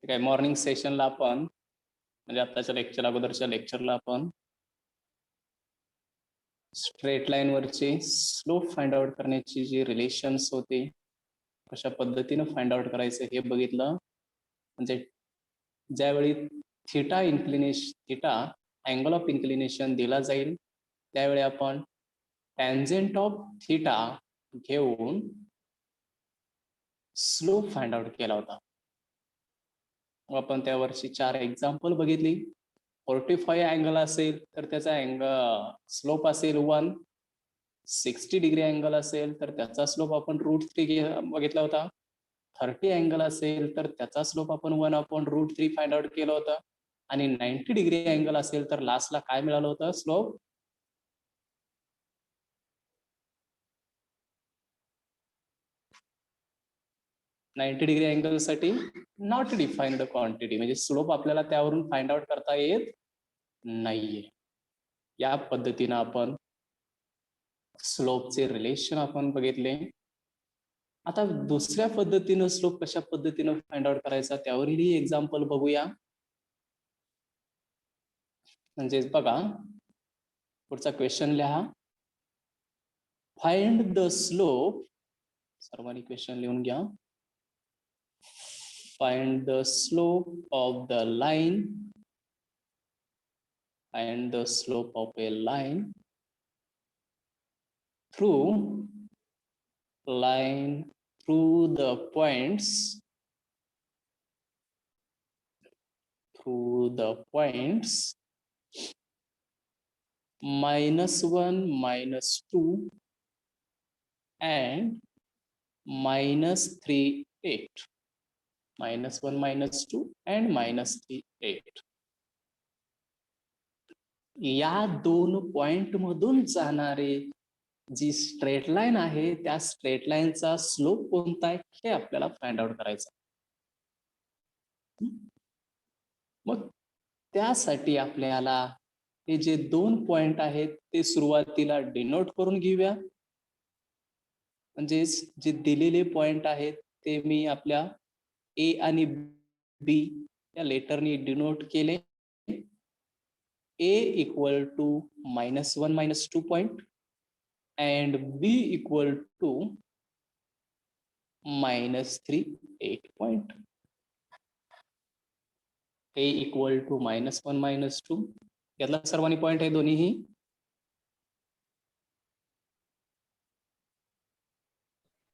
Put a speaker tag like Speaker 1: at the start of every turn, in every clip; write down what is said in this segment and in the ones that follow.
Speaker 1: ठीक आहे. मॉर्निंग सेशनला आपण म्हणजे आताच्या लेक्चर अगोदरच्या लेक्चरला आपण स्ट्रेट लाईन वरचे स्लोप फाइंड आउट करण्याची जी रिलेशन्स होते कशा पद्धतीने फाइंड आउट करायचं हे बघितलं. म्हणजे ज्यावेळी थिटा अँगल ऑफ इन्क्लिनेशन दिला जाईल त्यावेळी आपण टॅन्जेंट ऑफ थिटा घेऊन स्लोप फाइंड आउट केला होता. आपण त्यावरची 4 एक्झाम्पल बघितली. 45 अँगल असेल तर त्याचा स्लोप असेल 1. 60 डिग्री अँगल असेल तर त्याचा स्लोप आपण √3 बघितला होता. 30 अँगल असेल तर त्याचा स्लोप आपण 1/√3 फाइंड आउट केला होता. आणि 90 डिग्री अँगल असेल तर लास्टला काय मिळालं होतं स्लोप? $90 डिग्री अँगल साठी नॉट डिफाइन्ड क्वांटिटी, म्हणजे स्लोप आपल्याला त्यावरून फाइंड आउट करता येत नाहीये. या पद्धतीने आपण स्लोपचे रिलेशन आपण बघितले. आता दुसऱ्या पद्धतीनं स्लोप कशा पद्धतीनं फाइंड आउट करायचा त्यावरही एक्झाम्पल बघूया. म्हणजेच बघा पुढचा क्वेश्चन लिहा. फाइंड द स्लोप, सर्वांनी क्वेश्चन लिहून घ्या. Find the slope of the line and the slope of a line through the points -1, -2 and -3, 8. -1, -2 and -3, 8. या दोन पॉइंट मधून जाणारे जी स्ट्रेट लाईन आहे त्या स्ट्रेट लाईनचा स्लोप कोणता आहे हे आपल्याला फाइंड आउट करायचं. मग त्यासाठी आपल्याला हे जे दोन पॉइंट आहेत ते सुरुवातीला डिनोट करून घेऊया. म्हणजेच जे दिलेले पॉइंट आहेत ते मी आपल्या ए आणि बी या लेटरनी डिनोट केले. A equal to -1, -2 point and B equal to -3, 8 point. A equal to -1, -2 यातला सर्वांनी पॉइंट आहे दोन्हीही.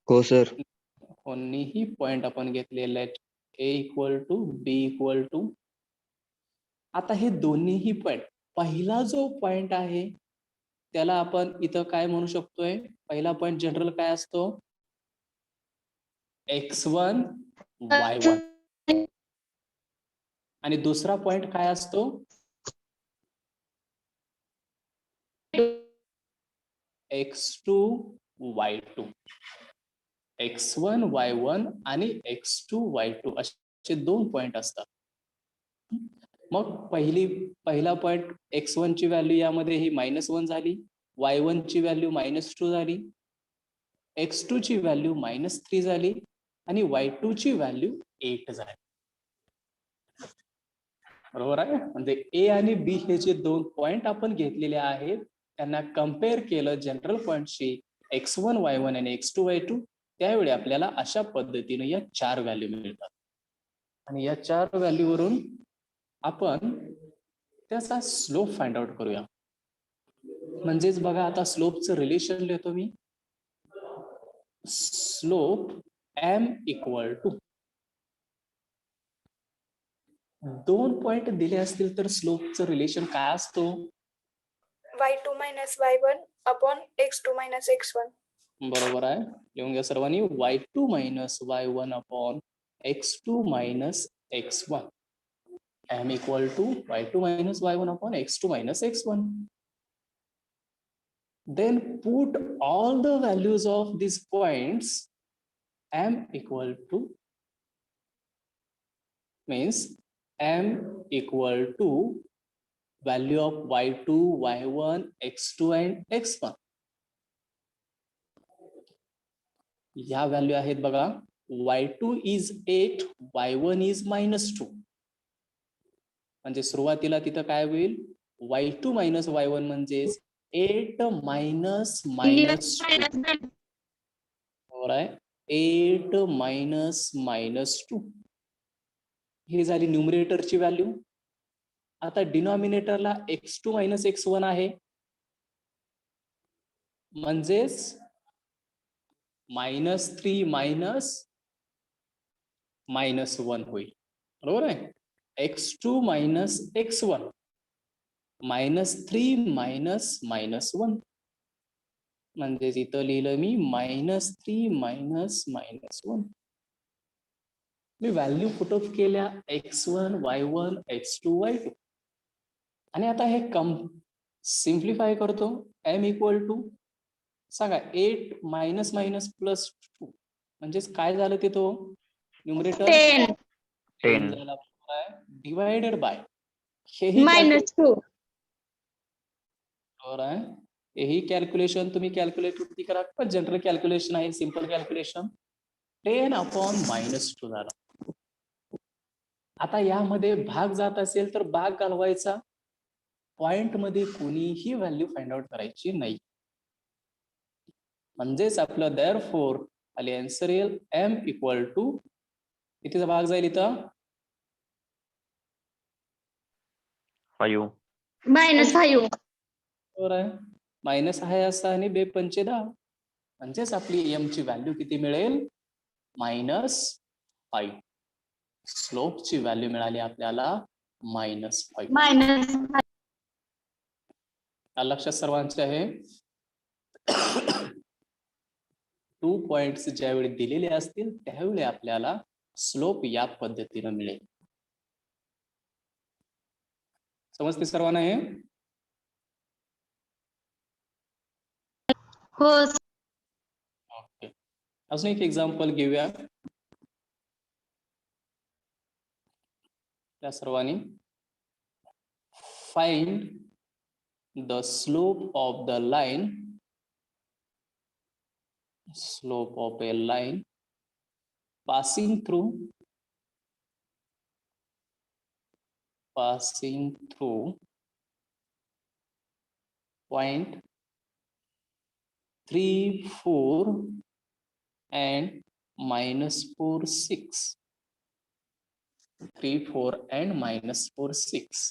Speaker 2: हो सर.
Speaker 1: दोन्हीही पॉइंट आपण घेतलेले आहेत. A equal to B equal to. आता हे दोन्हीही पॉइंट, पहिला जो पॉइंट आहे त्याला आपण इथं काय म्हणू शकतोय? पहिला पॉइंट जनरल काय असतो? x1 y1. आणि दुसरा पॉइंट काय असतो? x2 y2. x1 y1 आणि x2 y2 असे दोन पॉइंट असतात. मग पहिला पॉइंट x1 ची व्हॅल्यू यामध्ये ही -1 झाली, y1 ची व्हॅल्यू -2 झाली, x2 ची व्हॅल्यू -3 झाली आणि y2 ची व्हॅल्यू 8 झाली. बरोबर आहे. म्हणजे ए आणि बी हे जे दोन पॉइंट आपण घेतलेले आहेत त्यांना कम्पेअर केलं जनरल पॉइंटशी x1 y1 आणि x2 y2, त्यावेळी आपल्याला अशा पद्धतीने या 4 व्हॅल्यू मिळतात. आणि या 4 व्हॅल्यूवरून आपण त्याचा स्लोप फाइंड आउट करूया. म्हणजेच बघा आता स्लोपचं रिलेशन लिहितो मी. स्लोप m इक्वल टू, दोन पॉइंट दिले असतील तर स्लोपचं रिलेशन काय असतो?
Speaker 3: y2 - y1 upon x2 - x1.
Speaker 1: बरोबर आहे. लिहून घ्या सर्वांनी. y2 - y1 upon x2 - x1. m equal to y2 - y1 upon x2 - x1. Then put all the values of these points. m equal to means m equal to value of y2, y1, x2 and x1. या value आहेत बघा. y2 is 8, y1 is -2. म्हणजे सुरुवातीला तिथं काय होईल, y2 minus y1 म्हणजेच 8 minus -2. बरोबर, 8 मायनस -2 ही झाली न्यूमरेटरची व्हॅल्यू. आता डिनॉमिनेटरला x2 मायनस x1 आहे, म्हणजेच -3 मायनस -1 होईल. बरोबर आहे. x2 मायनस x1 -3 मायनस -1 म्हणजेच इथं लिहिलं मी -3 मायनस -1. मी व्हॅल्यू पुटअप केल्या x1 y1 x2 y2 आणि आता हे सिम्प्लिफाय करतो. m इक्वल टू सांगा 8 मायनस मायनस प्लस 2 म्हणजेच काय झालं ते तो न्यूमरेटर 10 झाला. डिवायडेड बाय हेही
Speaker 4: -2.
Speaker 1: बरोबर आहे. हेही कॅल्क्युलेशन तुम्ही कॅल्क्युलेट किती करा, पण जनरल कॅल्क्युलेशन आहे, सिंपल कॅल्क्युलेशन. 10 अपॉन -2 झाला. आता यामध्ये भाग जात असेल तर भाग घालवायचा, पॉइंट मध्ये कोणीही व्हॅल्यू फाइंड आउट करायची नाही. म्हणजेच आपलं देअरफॉर आले आन्सर येईल m इक्वल टू कितीचा भाग जाईल इथं,
Speaker 2: 5.
Speaker 4: -5.
Speaker 1: बरोबर आहे. मायनस आहे असा आणि 2 पंचे 10 म्हणजेच आपली m ची व्हॅल्यू किती मिळेल, -5. स्लोपची व्हॅल्यू मिळाली आपल्याला -5. लक्षात सर्वांचे आहे. 2 पॉइंट्स ज्यावेळी दिलेले असतील त्यावेळी आपल्याला स्लोप या पद्धतीने मिळेल. समजते सर्वांना हे?
Speaker 4: हो.
Speaker 1: ओके, अजून एक एक्झाम्पल घेऊया त्या सर्वांनी. Find the slope of the line, slope of a line passing through point 3, 4 and -4, 6. 3, 4 and -4, 6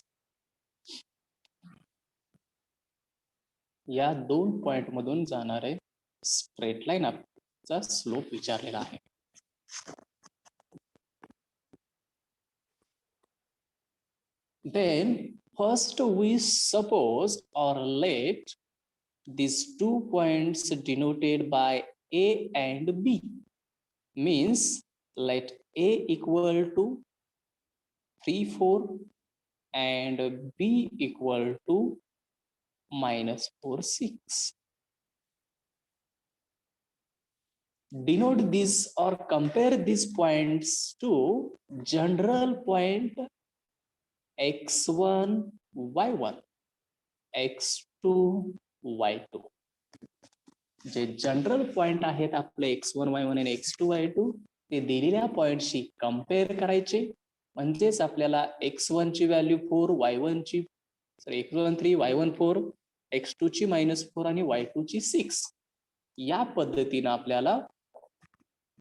Speaker 1: या 2 पॉइंट मधून जाणारे स्ट्रेट लाईन चा स्लोप विचारलेला आहे. Then first we suppose or let these 2 points denoted by A and B, means let A equal to 3, 4 and B equal to -4, 6. Denote this or compare these points to general point x1 y1 x2 y2. जे general point आहेत आपले x1 y1 आणि x2 y2 ते दिलेल्या पॉइंटशी compare करायचे. म्हणजेच आपल्याला x1 ची व्हॅल्यू 4, y1 ची x1 3 y1 4 x2 ची -4 आणि y2 ची 6 या पद्धतीने आपल्याला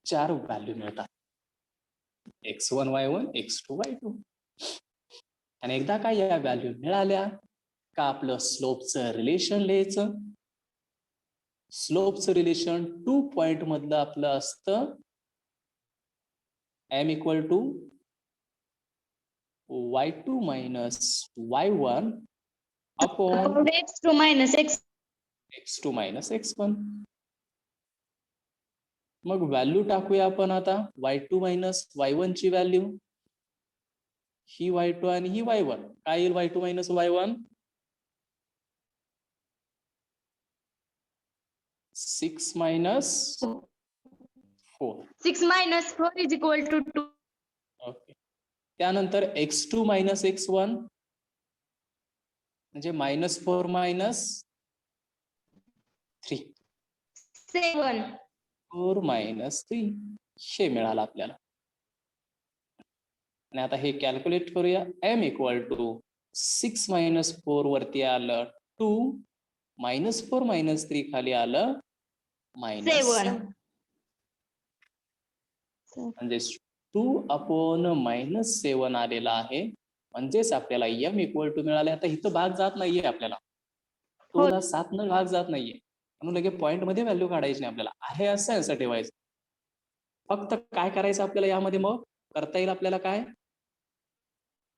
Speaker 1: 4 व्हॅल्यू मिळतात, x1 y1 x2 y2. आणि एकदा का या व्हॅल्यू मिळाल्या का आपलं स्लोपचं रिलेशन लिहायचं. स्लोपचं रिलेशन 2 पॉइंट मधलं आपलं असतं m equal to y2 minus y1 upon
Speaker 4: x2 minus
Speaker 1: x2 minus x1. मग व्हॅल्यू टाकूया आपण आता. y2 मायनस y1 ची व्हॅल्यू ही y2 आणि ही y1. काय येईल y2 minus y1, 6 minus 4.
Speaker 4: 6 minus 4 is equal to 2.
Speaker 1: Okay, त्यानंतर x2 मायनस x1 म्हणजे -4 मायनस 3,
Speaker 4: 7.
Speaker 1: 4 मायनस 3. हे मिळालं आपल्याला. आणि आता हे कॅल्क्युलेट करूया. m इक्वल टू 6 - 4 वरती आलं 2, -4 - 3 खाली आलं -7.
Speaker 4: 7.
Speaker 1: म्हणजे 2/-7 आलेला आहे. म्हणजेच आपल्याला m इक्वल टू मिळाले. आता इथं भाग जात नाहीये आपल्याला, 2 ला 7 भाग जात नाहीये, म्हणून लगे पॉइंट मध्ये व्हॅल्यू काढायची नाही आपल्याला, आहे असं आन्सर ठेवायचं. फक्त काय करायचं आपल्याला यामध्ये, मग करता येईल आपल्याला काय,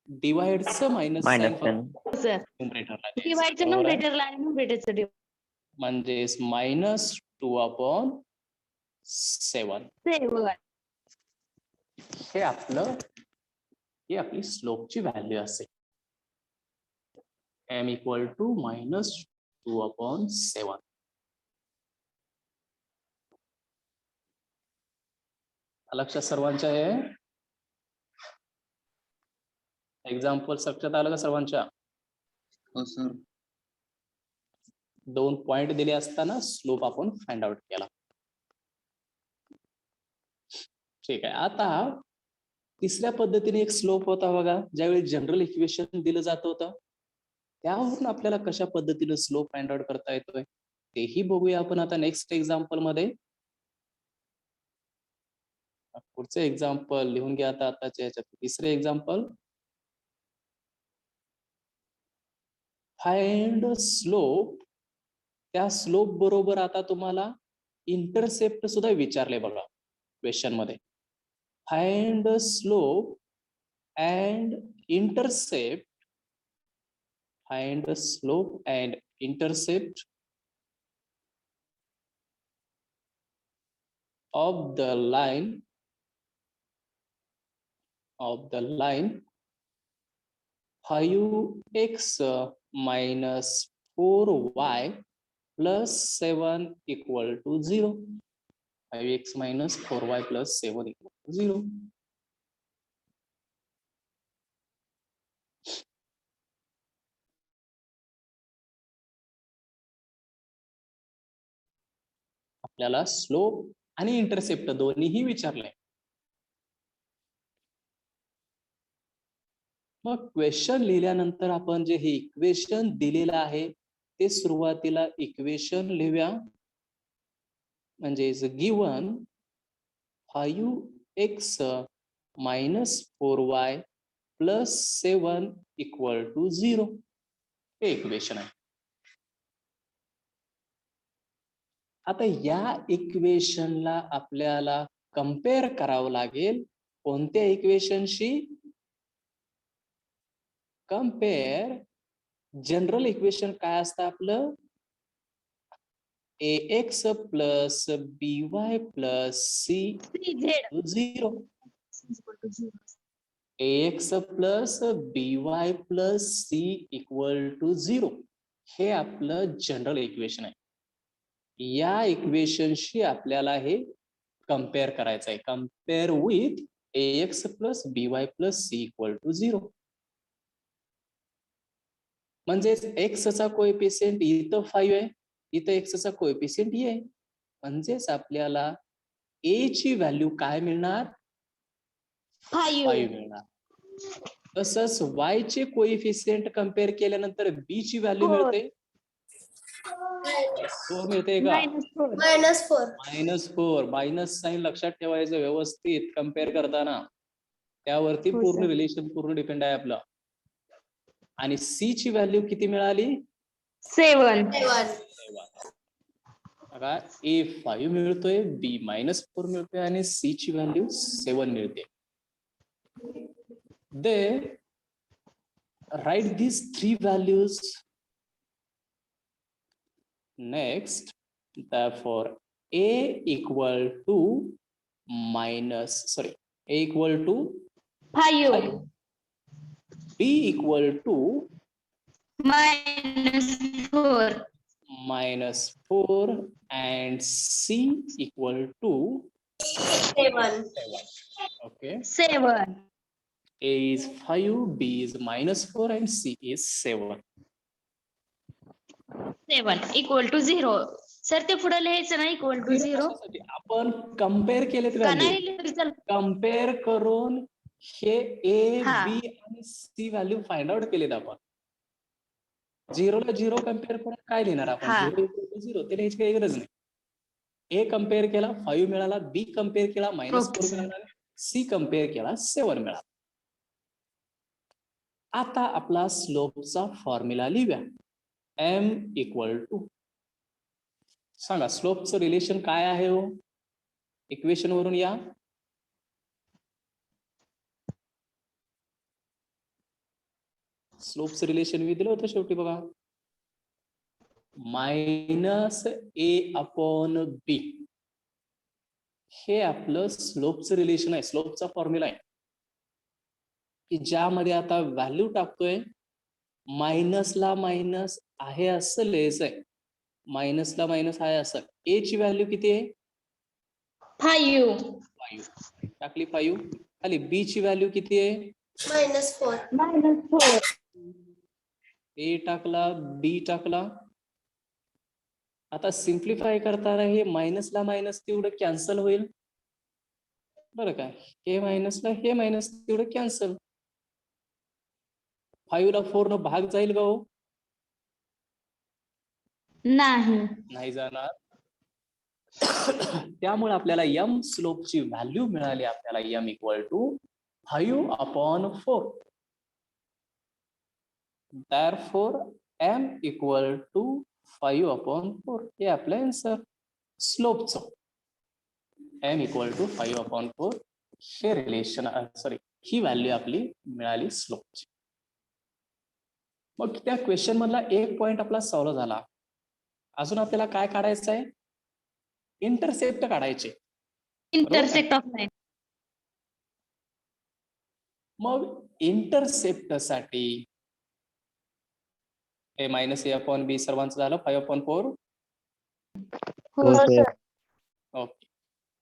Speaker 1: डिवाइडचं मायनस साइन
Speaker 2: -10.
Speaker 4: सर
Speaker 1: न्यूमरेटरला
Speaker 4: डिवाइडचं न्यूमरेटरला आणि न्यूमरेटरचं डिवाइड.
Speaker 1: म्हणजेच -2/7.
Speaker 4: 7.
Speaker 1: हे आपली स्लोपची व्हॅल्यू असेल. m equal to -2/7. लक्षात सर्वांच्या आहे. एक्झाम्पल लक्षात आलं का सर्वांच्या?
Speaker 5: हो सर.
Speaker 1: 2 पॉइंट दिले असताना स्लोप आपण फाइंड आउट केला. ठीक आहे. आता तिसऱ्या पद्धतीने एक स्लोप होता बघा, ज्यावेळी जनरल इक्वेशन दिलं जात होतं, त्यावरून आपल्याला कशा पद्धतीने स्लोप फाइंड आउट करता येतोय तेही बघूया आपण आता नेक्स्ट एक्झाम्पल मध्ये. पुढचं एक्झाम्पल लिहून घ्या आता. आताच्या याच्यात तिसरे एक्झाम्पल, फाइंड स्लोप. त्या स्लोप बरोबर आता तुम्हाला इंटरसेप्ट सुद्धा विचारले बघा क्वेश्चन मध्ये. Find slope and intercept. Find slope and intercept of the line 5x minus 4y plus 7 equal to 0. 5x minus 4y plus 7 equal to 0. आपल्याला स्लोप आणि इंटरसेप्ट दोन्हीही विचारलंय. मग क्वेश्चन लिहिल्यानंतर आपण जे हे इक्वेशन दिलेलं आहे ते सुरुवातीला इक्वेशन लिहूया. म्हणजे given 5x minus 4y plus 7 equal to 0. हे इक्वेशन आहे. आता या इक्वेशनला आपल्याला कंपेअर करावं लागेल कोणत्या इक्वेशनशी? कंपेअर जनरल इक्वेशन काय असतं आपलं? ax plus by plus c to 0. ax plus by plus c equal to 0. हे आपलं जनरल इक्वेशन आहे. या इक्वेशनशी आपल्याला हे कंपेअर करायचं आहे. Compare with ax plus by plus c equal to 0. म्हणजेच x चा कोएफिशियंट इथं 5 आहे, इथं x चा कोएफिशियंट आहे. म्हणजेच आपल्याला a ची व्हॅल्यू काय मिळणार? 5 मिळणार. तसंच y चे कोएफिशियंट कंपेअर केल्यानंतर b ची व्हॅल्यू मिळते 4 मिळते का? -4. मायनस साइन लक्षात ठेवायचं व्यवस्थित कंपेअर करताना. त्यावरती पूर्ण रिलेशन पूर्ण डिपेंड आहे आपलं. आणि c ची व्हॅल्यू किती मिळाली?
Speaker 4: 7.
Speaker 1: बघा, a 5 मिळतोय, b -4 मिळतोय आणि c ची व्हॅल्यू 7 मिळते. Then write these 3 values. Next, therefore a equal to
Speaker 4: -5.
Speaker 1: b equal to
Speaker 4: -4.
Speaker 1: -4 and c equal to
Speaker 3: 7.
Speaker 1: Okay.
Speaker 4: 7.
Speaker 1: A is 5, b is -4 and c is 7.
Speaker 4: 7 equal to 0. Sir ते पुढे लिहायचं ना, equal to 0.
Speaker 1: आपण compare केलेत
Speaker 4: का
Speaker 1: value.
Speaker 4: नाही sir
Speaker 1: compare करून हे ए
Speaker 4: हा.
Speaker 1: बी आणि सी व्हॅल्यू फाइंड आउट केलेत आपण. 0 ला 0 कम्पेअर करून काय लिहिणार आपण?
Speaker 4: हा.
Speaker 1: 0 = 0 ते लिहायची काही गरज नाही. ए कम्पेअर केला 5 मिळाला, बी कम्पेअर केला -4
Speaker 4: Okay, sir.
Speaker 1: मिळाला, सी कम्पेअर केला 7 मिळाला. आता आपला स्लोपचा फॉर्म्युला लिहूया. m = सांगा स्लोपचं रिलेशन काय आहे हो? इक्वेशन वरून या. स्लोपचं रिलेशन मी दिलं होतं शेवटी बघा. -a/b हे आपलं स्लोपचं रिलेशन आहे, स्लोपचा फॉर्म्युला आहे की ज्यामध्ये आता व्हॅल्यू टाकतोय, मायनसला मायनस आहे असं लिहायचंय. मायनसला मायनस आहे असं. ए ची व्हॅल्यू किती आहे?
Speaker 4: 5.
Speaker 1: 5 टाकली 5. खाली बी ची व्हॅल्यू किती आहे?
Speaker 3: -4.
Speaker 4: -4.
Speaker 1: ए टाकला, बी टाकला. आता सिम्प्लिफाय करताना हे मायनसला मायनस तेवढं कॅन्सल होईल बरं का. हे मायनसला हे मायनस तेवढं कॅन्सल. 5 ला 4 न भाग जाईल का हो? नाही जाणार. त्यामुळे आपल्याला m स्लोपची व्हॅल्यू मिळाली. आपल्याला m = 5/4. Therefore m = 5/4 हे आपलं आन्सर स्लोपचं. m = 5/4 हे रिलेशन ही व्हॅल्यू आपली मिळाली स्लोपची. मग त्या क्वेश्चन मधला एक पॉइंट आपला सॉल्व्ह झाला. अजून आपल्याला काय काढायचं आहे? इंटरसेप्ट काढायचे.
Speaker 4: Intersect of line.
Speaker 1: मग इंटरसेप्ट साठी हे -a/b सर्वांचं झालं 5/4.
Speaker 4: हो सर.
Speaker 1: ओके.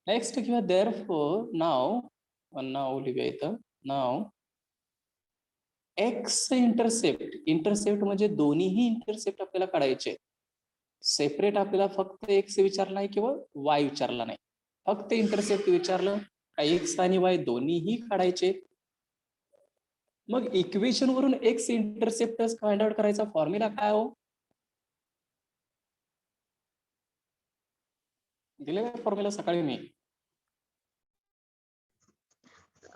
Speaker 1: नेक्स्ट किंवा therefore नाव लिहूया इथं. नाव एक्स इंटरसेप्ट म्हणजे दोन्हीही इंटरसेप्ट आपल्याला काढायचे. सेपरेट आपल्याला फक्त एक्स विचारला नाही किंवा वाय विचारला नाही, फक्त इंटरसेप्ट विचारलं. एक्स आणि वाय दोन्हीही काढायचे. मग इक्वेशन वरून एक्स इंटरसेप्ट फाइंड आउट करायचा फॉर्म्युला काय हो? दिलेला फॉर्म्युला सकाळी मी.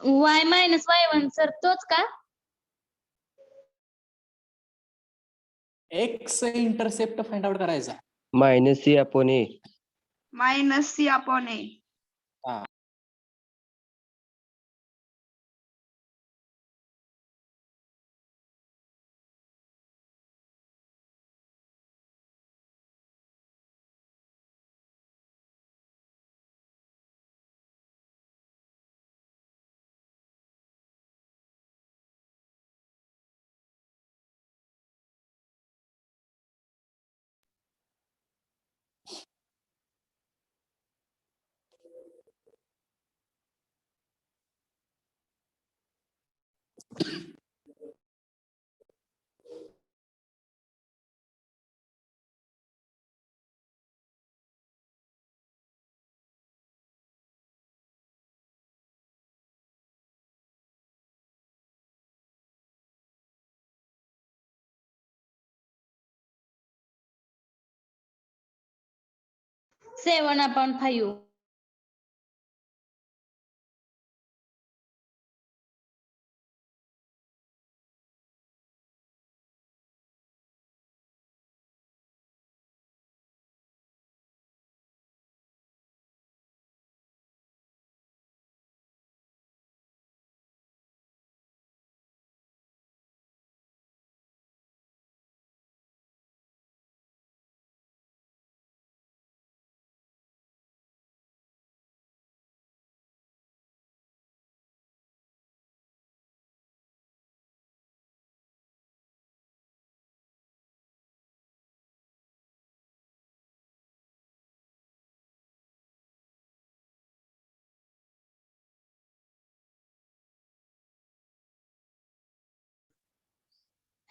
Speaker 4: y - y1 सर तोच का?
Speaker 1: एक्स इंटरसेप्ट फाइंड आउट करायचा.
Speaker 5: -c/a.
Speaker 3: -c/a.
Speaker 1: हा.
Speaker 4: Seven upon 5.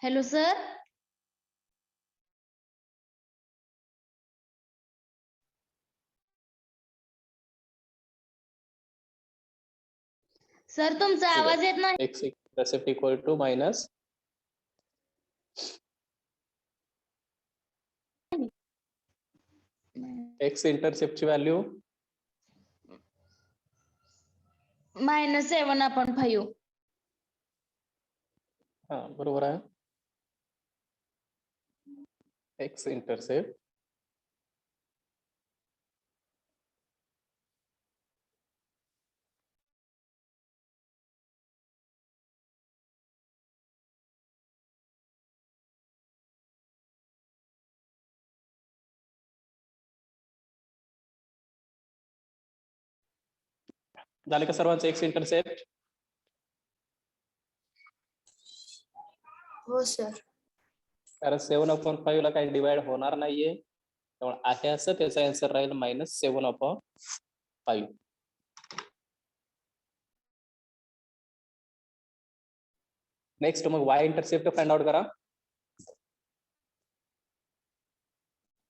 Speaker 4: Hello sir. Sir तुमचा
Speaker 1: ठीक आहे.
Speaker 4: आवाज येत नाही.
Speaker 1: x intercept equal to minus x इंटरसेप्टची व्हॅल्यू
Speaker 4: -7/5.
Speaker 1: हा बरोबर आहे. x इंटरसेप्ट झाले का सर्वांचे x इंटरसेप्ट?
Speaker 3: हो सर.
Speaker 1: कारण 7/5 ला काही डिवाइड होणार नाहीये, त्यामुळे आहे असं त्याचा आन्सर राहील -7/5. नेक्स्ट मग y इंटरसेप्ट फाइंड आउट करा.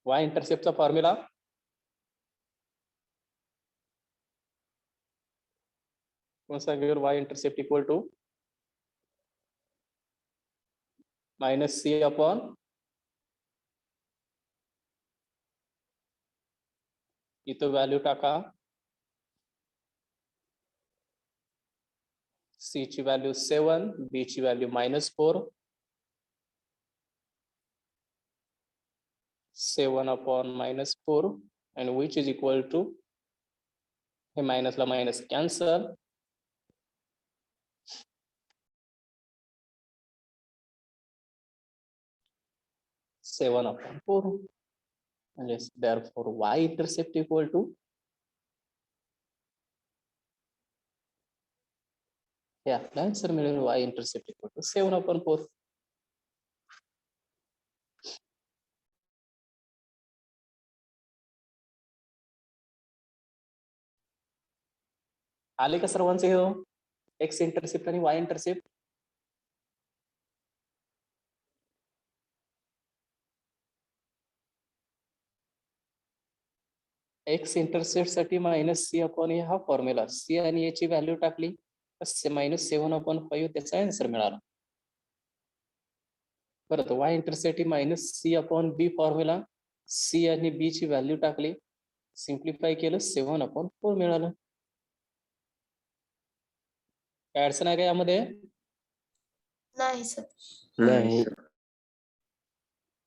Speaker 1: y इंटरसेप्टचा फॉर्म्युला कोणता घेऊन y intercept equal to -c/, इथं व्हॅल्यू टाका. c ची व्हॅल्यू 7, b ची value -4. 7/-4 and which is equal to हे मायनसला minus cancel. Seven upon four म्हणजे therefore y intercept equal to हे आपला आन्सर मिळेल y इंटरसेप्ट इक्वल टू 7/4. आले का सर्वांचे हो x इंटरसेप्ट आणि y इंटरसेप्ट? x इंटरसेप्ट साठी -c/a हा फॉर्म्युला. c आणि a ची व्हॅल्यू टाकली -7/5 त्याचा आन्सर मिळाला. परत y intercept -c/b formula. c आणि b ची व्हॅल्यू टाकली, सिम्प्लिफाय केलं 7/4 मिळालं. काय अडचण आहे का यामध्ये?
Speaker 3: नाही सर.
Speaker 5: नाही.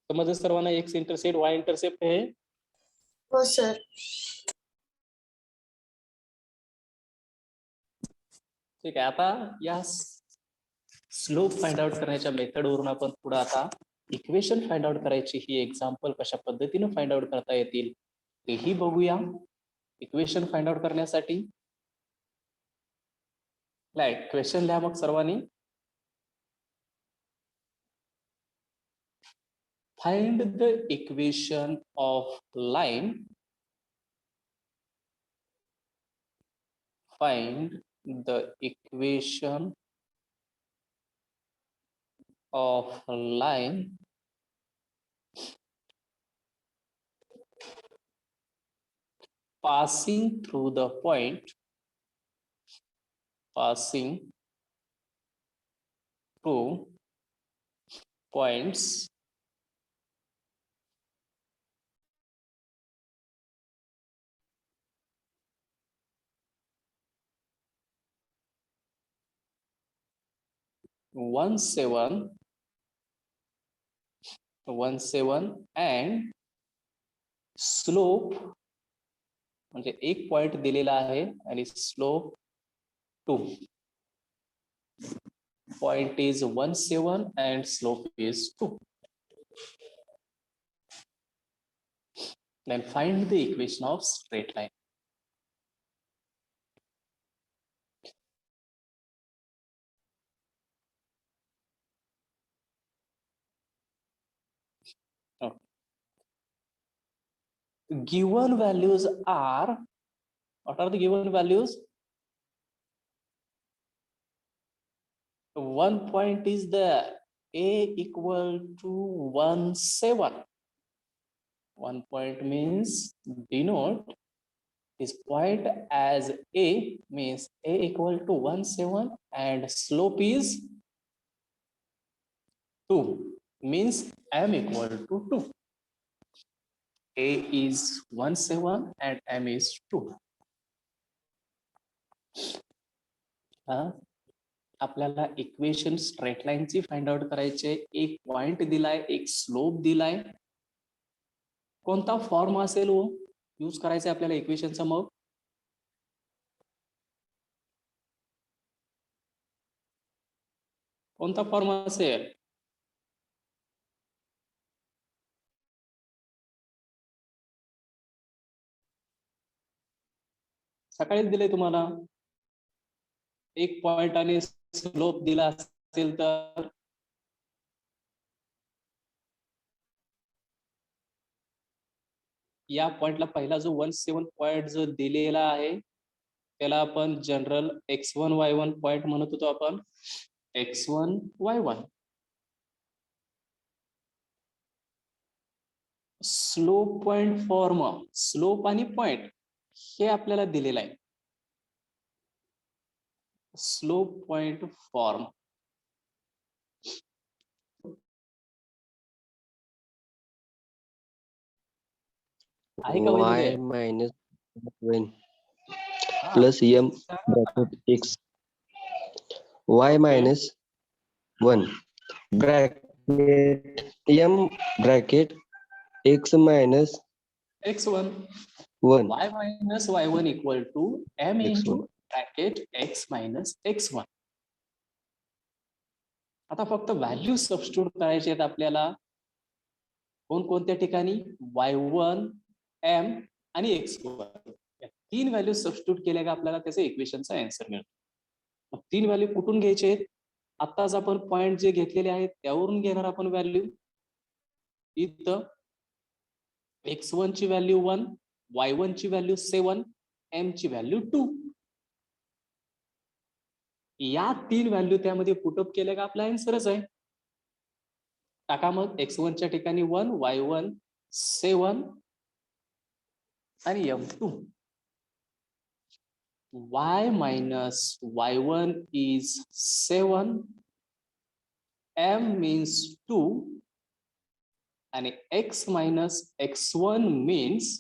Speaker 1: समज सर्वांना x इंटरसेप्ट y इंटरसेप्ट हे
Speaker 3: हो सर.
Speaker 1: ठीक आहे. आता या स्लोप फाइंड आउट करण्याच्या मेथड वरून आपण पुढे आता इक्वेशन फाइंड आउट करायची, ही एक्झाम्पल कशा पद्धतीने फाइंड आउट करता येतील तेही बघूया. इक्वेशन फाइंड आउट करण्यासाठी क्वेश्चन लिहा मग सर्वांनी. Find the equation of line. Find the equation of line passing through the point, passing through points one seven and slope म्हणजे एक पॉइंट दिलेला आहे आणि slope 2. Point is 17 and slope is 2. Then find the equation of straight line. Okay. Given values are, what are the given values? One point is the a equal to 17. One point means denote this point as A means A equal to 1, 7 and slope is 2 means M equal to 2. A is 1, 7 and M is 2. आपल्याला equation straight लाईनची find out करायचे. एक point दिलाय, एक slope दिलाय. कोणता form असेल हो यूज करायचा आपल्याला इक्वेशनचा? मग कोणता फॉर्म असेल? सकाळीच दिले तुम्हाला. एक पॉइंट आणि स्लोप दिला असेल तर या पॉइंटला पहिला जो 1, 7 पॉइंट जो दिलेला आहे त्याला आपण जनरल x1 y1 पॉइंट म्हणत होतो आपण. x1 y1 slope point form, slope आणि पॉइंट हे आपल्याला दिलेलं आहे. स्लोप पॉइंट फॉर्म आहे का
Speaker 5: y
Speaker 1: Vaidya?
Speaker 5: minus 1 plus m bracket x. Y minus 1 bracket m bracket x minus
Speaker 1: x1
Speaker 5: 1
Speaker 1: y minus y1 equal to m into
Speaker 5: x1.
Speaker 1: bracket x minus x1. आता फक्त value substitute करायचे आहेत आपल्याला. कोणत्या ठिकाणी? y1 m आणि x1 या 3 value substitute केल्या का आपल्याला त्याचं इक्वेशनचा आन्सर मिळतो. मग 3 व्हॅल्यू कुठून घ्यायचे आहेत? आताच आपण पॉइंट जे घेतलेले आहेत त्यावरून घेणार आपण व्हॅल्यू. इथं x1 ची व्हॅल्यू 1, y1 ची व्हॅल्यू 7, m ची व्हॅल्यू 2. या 3 व्हॅल्यू त्यामध्ये पुटअप केल्या का आपला आन्सरच आहे. टाका मग. x1 च्या ठिकाणी 1, y1 7 आणि m2. y minus y1 is 7, m means 2 आणि x minus x1 means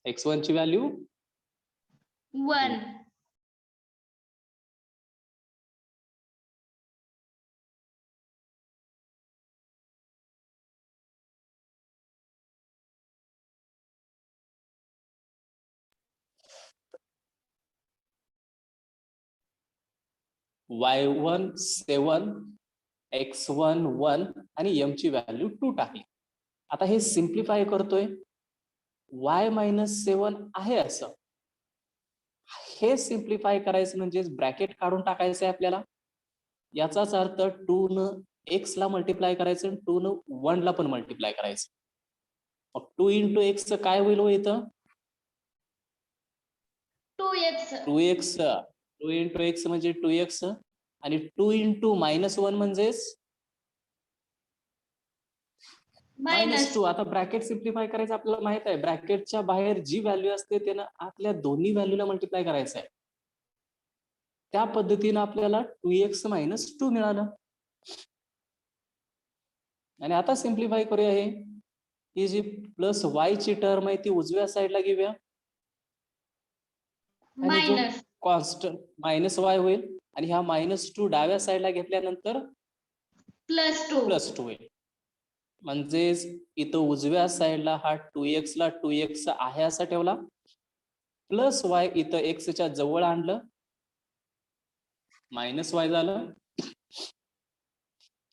Speaker 1: x1 ची व्हॅल्यू
Speaker 4: 1.
Speaker 1: y1 7, x1 1 आणि m ची व्हॅल्यू 2 टाकली. आता हे सिम्प्लिफाय करतोय. y minus 7 आहे असं. हे सिम्प्लिफाय करायचं म्हणजे ब्रॅकेट काढून टाकायचं आहे आपल्याला. याचाच अर्थ 2 न x ला मल्टिप्लाय करायचं आणि 2 न 1 ला पण मल्टिप्लाय करायचं. मग 2 into x काय होईल हो इथं?
Speaker 4: 2x
Speaker 1: 2x 2 into x म्हणजे 2x आणि 2 into -1 म्हणजेच -2. आता ब्रॅकेट सिम्प्लिफाय करायचं आपल्याला माहित आहे. ब्रॅकेटच्या बाहेर जी व्हॅल्यू असते त्यानं आपल्या दोन्ही व्हॅल्यूला मल्टिप्लाय करायचं आहे. त्या पद्धतीनं आपल्याला 2x - 2 मिळालं. आणि आता सिम्प्लिफाय करूया. ही जी प्लस y ची टर्म आहे ती उजव्या साईडला घेऊया. आणि जो
Speaker 4: मायनस
Speaker 1: कॉन्स्टंट -y होईल आणि ह्या -2 डाव्या साईडला घेतल्यानंतर
Speaker 4: +2
Speaker 1: +2 होईल. म्हणजेच इथं उजव्या साईडला हा 2x ला 2x आहे असा ठेवला. +y इथं x च्या जवळ आणलं, -y झालं.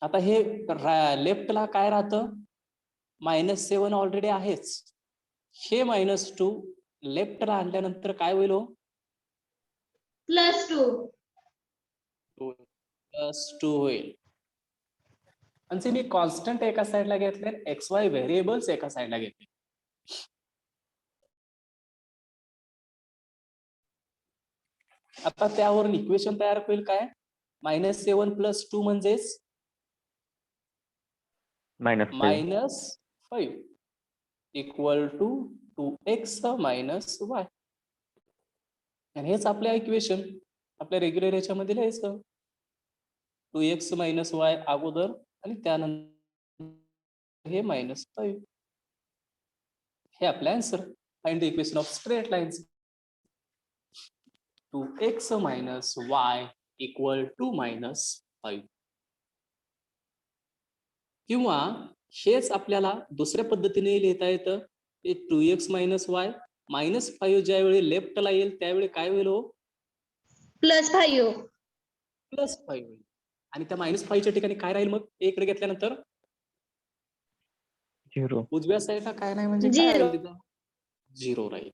Speaker 1: आता हे लेफ्टला काय राहतं? -7 ऑलरेडी आहेच. हे -2 लेफ्टला आणल्यानंतर काय होईल हो?
Speaker 4: +2
Speaker 1: +2 होईल. म्हणजे मी कॉन्स्टंट एका साईडला घेतले, XY व्हेरिएबल्स एका साईडला घेतले. आता त्यावरून इक्वेशन तयार होईल काय? -7 + 2 म्हणजेच -5 इक्वल टू 2x - y. आणि हेच आपल्या इक्वेशन आपल्या रेग्युलर याच्यामध्ये लिहायचं 2x मायनस वाय अगोदर आणि त्यानंतर हे -5 हे आपलं answer. Find the equation of straight lines. 2x minus y equal to -5 किंवा हेच आपल्याला दुसऱ्या पद्धतीने लिहिता येतं. 2x मायनस वाय -5 ज्यावेळी लेफ्टला येईल त्यावेळी काय होईल हो?
Speaker 4: +5.
Speaker 1: +5 होईल. आणि त्या -5च्या ठिकाणी काय राहील मग इकडे घेतल्यानंतर?
Speaker 2: 0.
Speaker 1: उजव्या साईडला काय नाही म्हणजे काय
Speaker 4: 0.
Speaker 1: राहील तिथं? 0 राहील.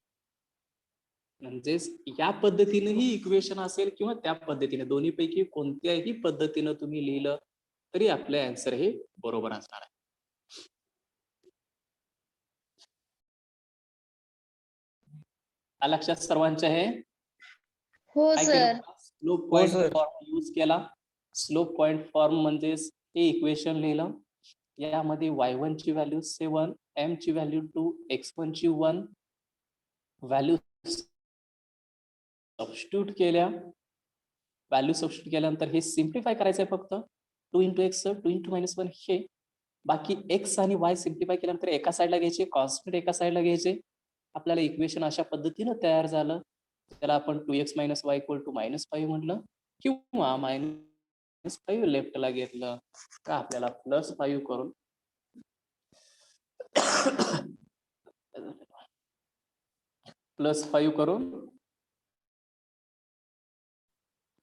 Speaker 1: म्हणजेच या पद्धतीनेही इक्वेशन असेल किंवा त्या पद्धतीने दोन्हीपैकी कोणत्याही पद्धतीनं तुम्ही लिहिलं तरी आपलं आन्सर हे बरोबर असणार आहे. लक्षात सर्वांच्या आहे?
Speaker 4: हो
Speaker 1: काय
Speaker 4: सर.
Speaker 1: केलं? Slope point
Speaker 5: sir.
Speaker 1: Form use केला. स्लोप पॉइंट फॉर्म म्हणजेच हे इक्वेशन लिहिलं. यामध्ये y1 ची व्हॅल्यू 7, m ची व्हॅल्यू 2, x1 ची 1 व्हॅल्यू सबस्टिट्यूट केल्या. व्हॅल्यू सबस्टिट्यूट केल्यानंतर हे सिम्प्लिफाय करायचंय फक्त 2 इंटू एक्स 2 इंटू -1 हे बाकी एक्स आणि वाय सिम्प्लिफाय केल्यानंतर एका साईडला घ्यायचे, कॉन्स्टंट एका साईडला घ्यायचे. आपल्याला इक्वेशन अशा पद्धतीनं तयार झालं. त्याला आपण 2x minus y equal to -5 म्हटलं किंवा -5 लेफ्टला घेतलं तर आपल्याला +5 करून +5 करून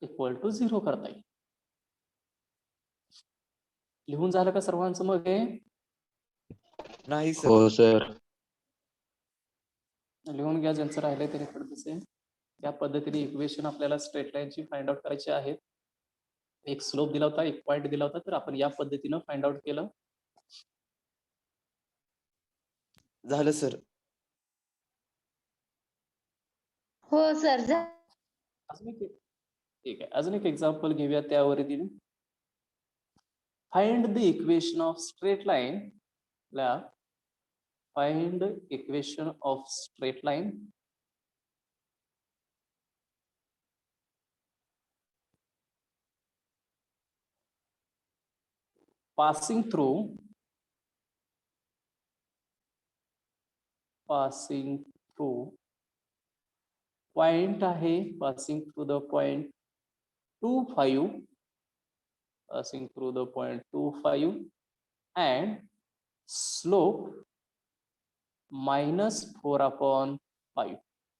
Speaker 1: इक्वल टू 0 करता येईल. लिहून झालं का सर्वांचं मग हे?
Speaker 5: नाही सर. हो सर.
Speaker 1: लिहून घ्या ज्यांचं राहिलंय त्याने पडते. त्या पद्धतीने इक्वेशन आपल्याला स्ट्रेट लाईनची फाइंड आउट करायची आहेत. एक स्लोप दिला होता, एक पॉइंट दिला होता, तर आपण या पद्धतीनं फाइंड आउट केलं.
Speaker 5: झालं सर.
Speaker 4: हो सर.
Speaker 1: ठीक आहे. अजून एक एक्झाम्पल घेऊया त्यावरती. Find the equation of straight line. Find equation of straight line passing through point आहे, passing through the point 2, 5, passing through the point 2, 5 and slope -4/5.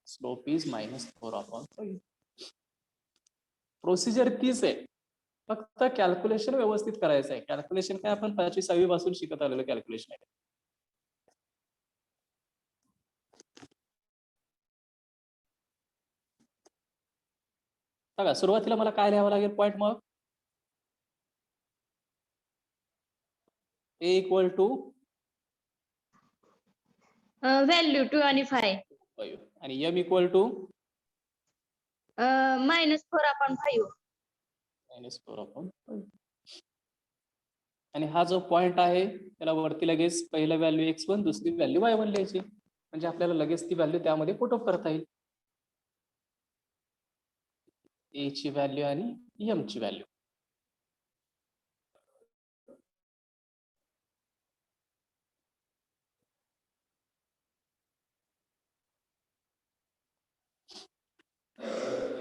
Speaker 1: slope is -4/5. Procedure तीच आहे, फक्त कॅल्क्युलेशन व्यवस्थित करायचं आहे. कॅल्क्युलेशन काय आपण 5वी 6वी पासून शिकत आलेलं कॅल्क्युलेशन आहे. बघा सुरुवातीला मला काय लिहावं लागेल पॉइंट मग a इक्वल टू
Speaker 4: व्हॅल्यू 2 आणि 5.
Speaker 1: आणि m इक्वल टू
Speaker 4: -4/5.
Speaker 1: -4/5. आणि हा जो पॉइंट आहे त्याला वरती लगेच पहिलं व्हॅल्यू x1 दुसरी व्हॅल्यू y1 लिहायची म्हणजे आपल्याला लगेच ती व्हॅल्यू त्यामध्ये पुट अप करता येईल. a ची व्हॅल्यू आणि m ची व्हॅल्यू.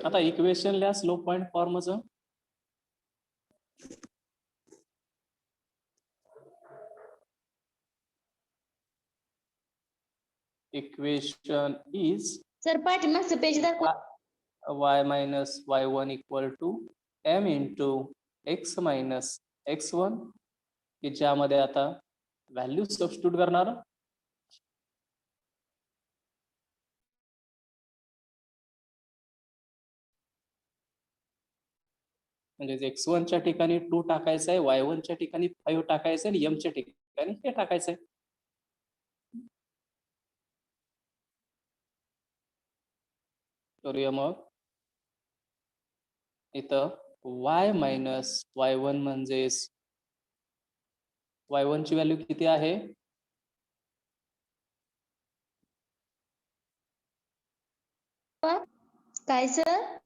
Speaker 1: आता इक्वेशन लिहा स्लोप पॉइंट फॉर्मचं. इक्वेशन इज
Speaker 4: सर पाठीमागचं पेज दाखवा.
Speaker 1: y minus y1 equal to m into x मायनस x1 की ज्यामध्ये आता व्हॅल्यू सबस्टिट्यूट करणार. म्हणजे x1 च्या ठिकाणी 2 टाकायचं आहे, y1 च्या ठिकाणी 5 टाकायचं आहे आणि m च्या ठिकाणी हे टाकायचं आहे. करूया मग. इथं y मायनस y1 म्हणजेच y1 ची व्हॅल्यू किती आहे?
Speaker 4: काय सर